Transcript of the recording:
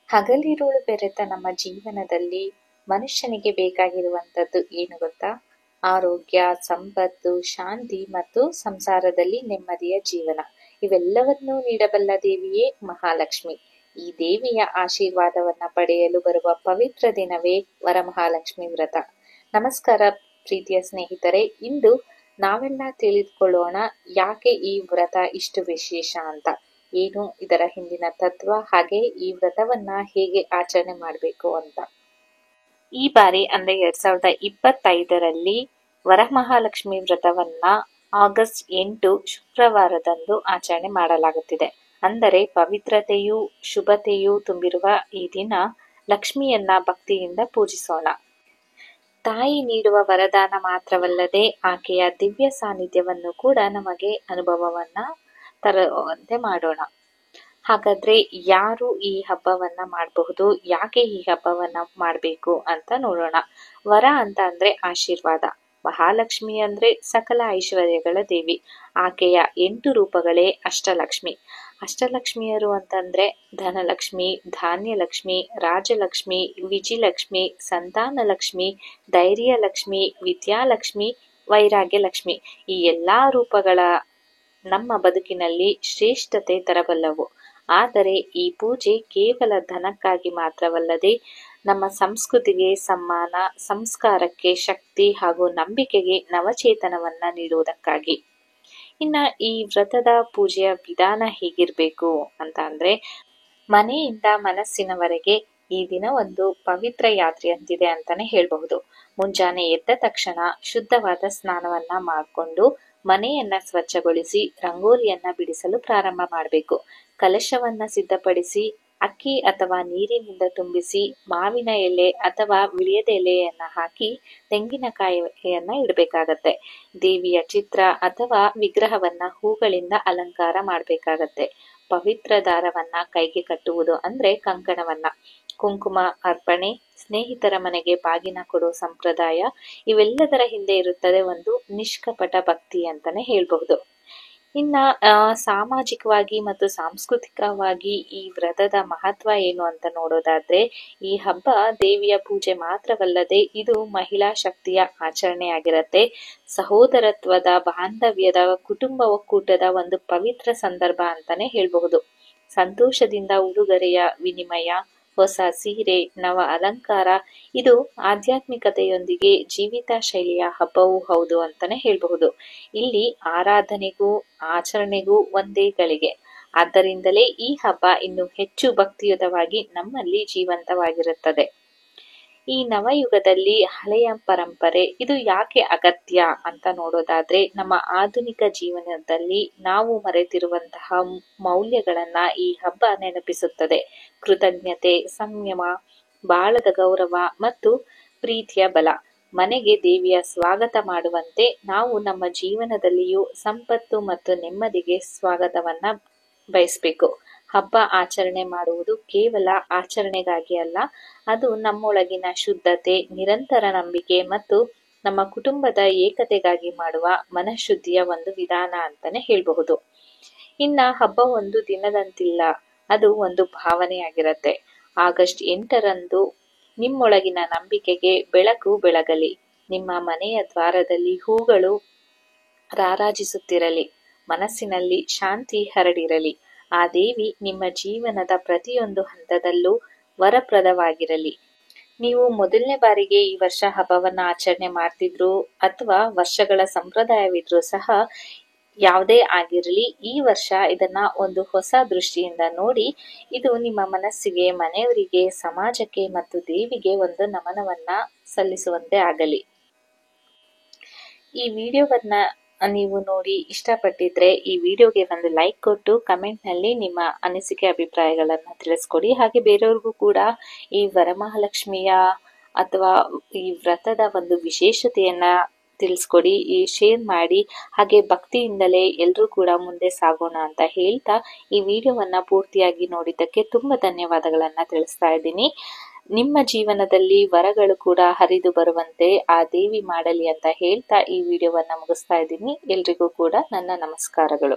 ಹಗಲಿರುಳು ಬೆರೆತ ನಮ್ಮ ಜೀವನದಲ್ಲಿ ಮನುಷ್ಯನಿಗೆ ಬೇಕಾಗಿರುವಂಥದ್ದು ಏನು ಗೊತ್ತಾ? ಆರೋಗ್ಯ, ಸಂಪತ್ತು, ಶಾಂತಿ ಮತ್ತು ಸಂಸಾರದಲ್ಲಿ ನೆಮ್ಮದಿಯ ಜೀವನ. ಇವೆಲ್ಲವನ್ನೂ ನೀಡಬಲ್ಲ ದೇವಿಯೇ ಮಹಾಲಕ್ಷ್ಮಿ. ಈ ದೇವಿಯ ಆಶೀರ್ವಾದವನ್ನ ಪಡೆಯಲು ಬರುವ ಪವಿತ್ರ ದಿನವೇ ವರಮಹಾಲಕ್ಷ್ಮಿ ವ್ರತ. ನಮಸ್ಕಾರ ಪ್ರೀತಿಯ ಸ್ನೇಹಿತರೆ, ಇಂದು ನಾವೆಲ್ಲ ತಿಳಿದುಕೊಳ್ಳೋಣ ಯಾಕೆ ಈ ವ್ರತ ಇಷ್ಟು ವಿಶೇಷ ಅಂತ. ಏನು ಇದರ ಹಿಂದಿನ ತತ್ವ, ಹಾಗೆ ಈ ವ್ರತವನ್ನ ಹೇಗೆ ಆಚರಣೆ ಮಾಡಬೇಕು ಅಂತ. ಈ ಬಾರಿ ಅಂದ್ರೆ 2025ರಲ್ಲಿ ವರಮಹಾಲಕ್ಷ್ಮಿ ವ್ರತವನ್ನ ಆಗಸ್ಟ್ 8 ಶುಕ್ರವಾರದಂದು ಆಚರಣೆ ಮಾಡಲಾಗುತ್ತಿದೆ. ಅಂದರೆ ಪವಿತ್ರತೆಯೂ ಶುಭತೆಯೂ ತುಂಬಿರುವ ಈ ದಿನ ಲಕ್ಷ್ಮಿಯನ್ನ ಭಕ್ತಿಯಿಂದ ಪೂಜಿಸೋಣ. ತಾಯಿ ನೀಡುವ ವರದಾನ ಮಾತ್ರವಲ್ಲದೆ ಆಕೆಯ ದಿವ್ಯ ಸಾನ್ನಿಧ್ಯವನ್ನು ಕೂಡ ನಮಗೆ ಅನುಭವವನ್ನ ತರುವಂತೆ ಮಾಡೋಣ. ಹಾಗಾದ್ರೆ ಯಾರು ಈ ಹಬ್ಬವನ್ನ ಮಾಡಬಹುದು, ಯಾಕೆ ಈ ಹಬ್ಬವನ್ನ ಮಾಡಬೇಕು ಅಂತ ನೋಡೋಣ. ವರ ಅಂತ ಅಂದ್ರೆ ಆಶೀರ್ವಾದ. ಮಹಾಲಕ್ಷ್ಮಿ ಅಂದ್ರೆ ಸಕಲ ಐಶ್ವರ್ಯಗಳ ದೇವಿ. ಆಕೆಯ 8 ರೂಪಗಳೇ ಅಷ್ಟಲಕ್ಷ್ಮಿ. ಅಷ್ಟಲಕ್ಷ್ಮಿಯರು ಅಂತಂದ್ರೆ ಧನಲಕ್ಷ್ಮಿ, ಧಾನ್ಯಲಕ್ಷ್ಮಿ, ರಾಜಲಕ್ಷ್ಮಿ, ವಿಜಯಲಕ್ಷ್ಮಿ, ಸಂತಾನಲಕ್ಷ್ಮಿ, ಧೈರ್ಯಲಕ್ಷ್ಮಿ, ವಿದ್ಯಾಲಕ್ಷ್ಮಿ, ವೈರಾಗ್ಯಲಕ್ಷ್ಮಿ. ಈ ಎಲ್ಲಾ ರೂಪಗಳ ನಮ್ಮ ಬದುಕಿನಲ್ಲಿ ಶ್ರೇಷ್ಠತೆ ತರಬಲ್ಲವು. ಆದರೆ ಈ ಪೂಜೆ ಕೇವಲ ಧನಕ್ಕಾಗಿ ಮಾತ್ರವಲ್ಲದೆ ನಮ್ಮ ಸಂಸ್ಕೃತಿಗೆ ಸಮ್ಮಾನ, ಸಂಸ್ಕಾರಕ್ಕೆ ಶಕ್ತಿ ಹಾಗೂ ನಂಬಿಕೆಗೆ ನವಚೇತನವನ್ನ ನೀಡುವುದಕ್ಕಾಗಿ. ಇನ್ನ ಈ ವ್ರತದ ಪೂಜೆಯ ವಿಧಾನ ಹೇಗಿರ್ಬೇಕು ಅಂತ ಅಂದ್ರೆ, ಮನೆಯಿಂದ ಮನಸ್ಸಿನವರೆಗೆ ಈ ದಿನ ಒಂದು ಪವಿತ್ರ ಯಾತ್ರೆಯಂತಿದೆ ಅಂತಾನೆ ಹೇಳ್ಬಹುದು. ಮುಂಜಾನೆ ಎದ್ದ ತಕ್ಷಣ ಶುದ್ಧವಾದ ಸ್ನಾನವನ್ನ ಮಾಡಿಕೊಂಡು ಮನೆಯನ್ನ ಸ್ವಚ್ಛಗೊಳಿಸಿ ರಂಗೋಲಿಯನ್ನ ಬಿಡಿಸಲು ಪ್ರಾರಂಭ ಮಾಡಬೇಕು. ಕಲಶವನ್ನ ಸಿದ್ಧಪಡಿಸಿ ಅಕ್ಕಿ ಅಥವಾ ನೀರಿನಿಂದ ತುಂಬಿಸಿ ಮಾವಿನ ಎಲೆ ಅಥವಾ ವಿಳಿಯದ ಎಲೆಯನ್ನ ಹಾಕಿ ತೆಂಗಿನಕಾಯಿಯನ್ನ ಇಡಬೇಕಾಗತ್ತೆ. ದೇವಿಯ ಚಿತ್ರ ಅಥವಾ ವಿಗ್ರಹವನ್ನ ಹೂಗಳಿಂದ ಅಲಂಕಾರ ಮಾಡಬೇಕಾಗತ್ತೆ. ಪವಿತ್ರ ದಾರವನ್ನ ಕೈಗೆ ಕಟ್ಟುವುದು ಅಂದ್ರೆ ಕಂಕಣವನ್ನ, ಕುಂಕುಮ ಅರ್ಪಣೆ, ಸ್ನೇಹಿತರ ಮನೆಗೆ ಬಾಗಿನ ಕೊಡೋ ಸಂಪ್ರದಾಯ, ಇವೆಲ್ಲದರ ಹಿಂದೆ ಇರುತ್ತದೆ ಒಂದು ನಿಷ್ಕಪಟ ಭಕ್ತಿ ಅಂತಾನೆ ಹೇಳ್ಬಹುದು. ಇನ್ನ ಸಾಮಾಜಿಕವಾಗಿ ಮತ್ತು ಸಾಂಸ್ಕೃತಿಕವಾಗಿ ಈ ವ್ರತದ ಮಹತ್ವ ಏನು ಅಂತ ನೋಡೋದಾದ್ರೆ, ಈ ಹಬ್ಬ ದೇವಿಯ ಪೂಜೆ ಮಾತ್ರವಲ್ಲದೆ ಇದು ಮಹಿಳಾ ಶಕ್ತಿಯ ಆಚರಣೆಯಾಗಿರತ್ತೆ. ಸಹೋದರತ್ವದ, ಬಾಂಧವ್ಯದ, ಕುಟುಂಬ ಒಕ್ಕೂಟದ ಒಂದು ಪವಿತ್ರ ಸಂದರ್ಭ ಅಂತಾನೆ ಹೇಳ್ಬಹುದು. ಸಂತೋಷದಿಂದ ಉಡುಗೊರೆಯ ವಿನಿಮಯ, ಹೊಸ ಸೀರೆ, ನವ ಅಲಂಕಾರ, ಇದು ಆಧ್ಯಾತ್ಮಿಕತೆಯೊಂದಿಗೆ ಜೀವಿತ ಶೈಲಿಯ ಹಬ್ಬವೂ ಹೌದು ಅಂತಾನೆ ಹೇಳ್ಬಹುದು. ಇಲ್ಲಿ ಆರಾಧನೆಗೂ ಆಚರಣೆಗೂ ಒಂದೇ ಗಳಿಗೆ. ಆದ್ದರಿಂದಲೇ ಈ ಹಬ್ಬ ಇನ್ನು ಹೆಚ್ಚು ಭಕ್ತಿಯುತವಾಗಿ ನಮ್ಮಲ್ಲಿ ಜೀವಂತವಾಗಿರುತ್ತದೆ. ಈ ನವಯುಗದಲ್ಲಿ ಹಳೆಯ ಪರಂಪರೆ ಇದು ಯಾಕೆ ಅಗತ್ಯ ಅಂತ ನೋಡೋದಾದ್ರೆ, ನಮ್ಮ ಆಧುನಿಕ ಜೀವನದಲ್ಲಿ ನಾವು ಮರೆತಿರುವಂತಹ ಮೌಲ್ಯಗಳನ್ನ ಈ ಹಬ್ಬ ನೆನಪಿಸುತ್ತದೆ. ಕೃತಜ್ಞತೆ, ಸಂಯಮ, ಬಾಳದ ಗೌರವ ಮತ್ತು ಪ್ರೀತಿಯ ಬಲ. ಮನೆಗೆ ದೇವಿಯ ಸ್ವಾಗತ ಮಾಡುವಂತೆ ನಾವು ನಮ್ಮ ಜೀವನದಲ್ಲಿಯೂ ಸಂಪತ್ತು ಮತ್ತು ನೆಮ್ಮದಿಗೆ ಸ್ವಾಗತವನ್ನ ಬಯಸಬೇಕು. ಹಬ್ಬ ಆಚರಣೆ ಮಾಡುವುದು ಕೇವಲ ಆಚರಣೆಗಾಗಿ ಅಲ್ಲ, ಅದು ನಮ್ಮೊಳಗಿನ ಶುದ್ಧತೆ, ನಿರಂತರ ನಂಬಿಕೆ ಮತ್ತು ನಮ್ಮ ಕುಟುಂಬದ ಏಕತೆಗಾಗಿ ಮಾಡುವ ಮನಃಶುದ್ಧಿಯ ಒಂದು ವಿಧಾನ ಅಂತಾನೆ ಹೇಳ್ಬಹುದು. ಇನ್ನ ಹಬ್ಬ ಒಂದು ದಿನದಂತಿಲ್ಲ, ಅದು ಒಂದು ಭಾವನೆಯಾಗಿರತ್ತೆ. ಆಗಸ್ಟ್ 8ರಂದು ನಿಮ್ಮೊಳಗಿನ ನಂಬಿಕೆಗೆ ಬೆಳಕು ಬೆಳಗಲಿ. ನಿಮ್ಮ ಮನೆಯ ದ್ವಾರದಲ್ಲಿ ಹೂಗಳು ರಾರಾಜಿಸುತ್ತಿರಲಿ. ಮನಸ್ಸಿನಲ್ಲಿ ಶಾಂತಿ ಹರಡಿರಲಿ. ಆ ದೇವಿ ನಿಮ್ಮ ಜೀವನದ ಪ್ರತಿಯೊಂದು ಹಂತದಲ್ಲೂ ವರಪ್ರದವಾಗಿರಲಿ. ನೀವು ಮೊದಲನೇ ಬಾರಿಗೆ ಈ ವರ್ಷ ಹಬ್ಬವನ್ನ ಆಚರಣೆ ಮಾಡ್ತಿದ್ರು ಅಥವಾ ವರ್ಷಗಳ ಸಂಪ್ರದಾಯವಿದ್ರು ಸಹ ಯಾವುದೇ ಆಗಿರಲಿ, ಈ ವರ್ಷ ಇದನ್ನ ಒಂದು ಹೊಸ ದೃಷ್ಟಿಯಿಂದ ನೋಡಿ, ಇದು ನಿಮ್ಮ ಮನಸ್ಸಿಗೆ, ಮನೆಯವರಿಗೆ, ಸಮಾಜಕ್ಕೆ ಮತ್ತು ದೇವಿಗೆ ಒಂದು ನಮನವನ್ನ ಸಲ್ಲಿಸುವಂತೆ ಆಗಲಿ. ಈ ವಿಡಿಯೋವನ್ನ ನೀವು ನೋಡಿ ಇಷ್ಟಪಟ್ಟಿದ್ರೆ ಈ ವಿಡಿಯೋಗೆ ಒಂದು ಲೈಕ್ ಕೊಟ್ಟು ಕಮೆಂಟ್ ನಲ್ಲಿ ನಿಮ್ಮ ಅನಿಸಿಕೆ ಅಭಿಪ್ರಾಯಗಳನ್ನ ತಿಳಿಸ್ಕೊಡಿ. ಹಾಗೆ ಬೇರೆಯವ್ರಿಗೂ ಕೂಡ ಈ ವರಮಹಾಲಕ್ಷ್ಮಿಯ ಅಥವಾ ಈ ವ್ರತದ ಒಂದು ವಿಶೇಷತೆಯನ್ನ ತಿಳಿಸ್ಕೊಡಿ, ಶೇರ್ ಮಾಡಿ. ಹಾಗೆ ಭಕ್ತಿಯಿಂದಲೇ ಎಲ್ಲರೂ ಕೂಡ ಮುಂದೆ ಸಾಗೋಣ ಅಂತ ಹೇಳ್ತಾ ಈ ವಿಡಿಯೋವನ್ನ ಪೂರ್ತಿಯಾಗಿ ನೋಡಿದ್ದಕ್ಕೆ ತುಂಬಾ ಧನ್ಯವಾದಗಳನ್ನ ತಿಳಿಸ್ತಾ ಇದ್ದೀನಿ. ನಿಮ್ಮ ಜೀವನದಲ್ಲಿ ವರಗಳು ಕೂಡ ಹರಿದು ಬರುವಂತೆ ಆ ದೇವಿ ಮಾಡಲಿ ಅಂತ ಹೇಳ್ತಾ ಈ ವಿಡಿಯೋವನ್ನ ಮುಗಿಸ್ತಾ ಇದ್ದೀನಿ. ಎಲ್ರಿಗೂ ಕೂಡ ನನ್ನ ನಮಸ್ಕಾರಗಳು.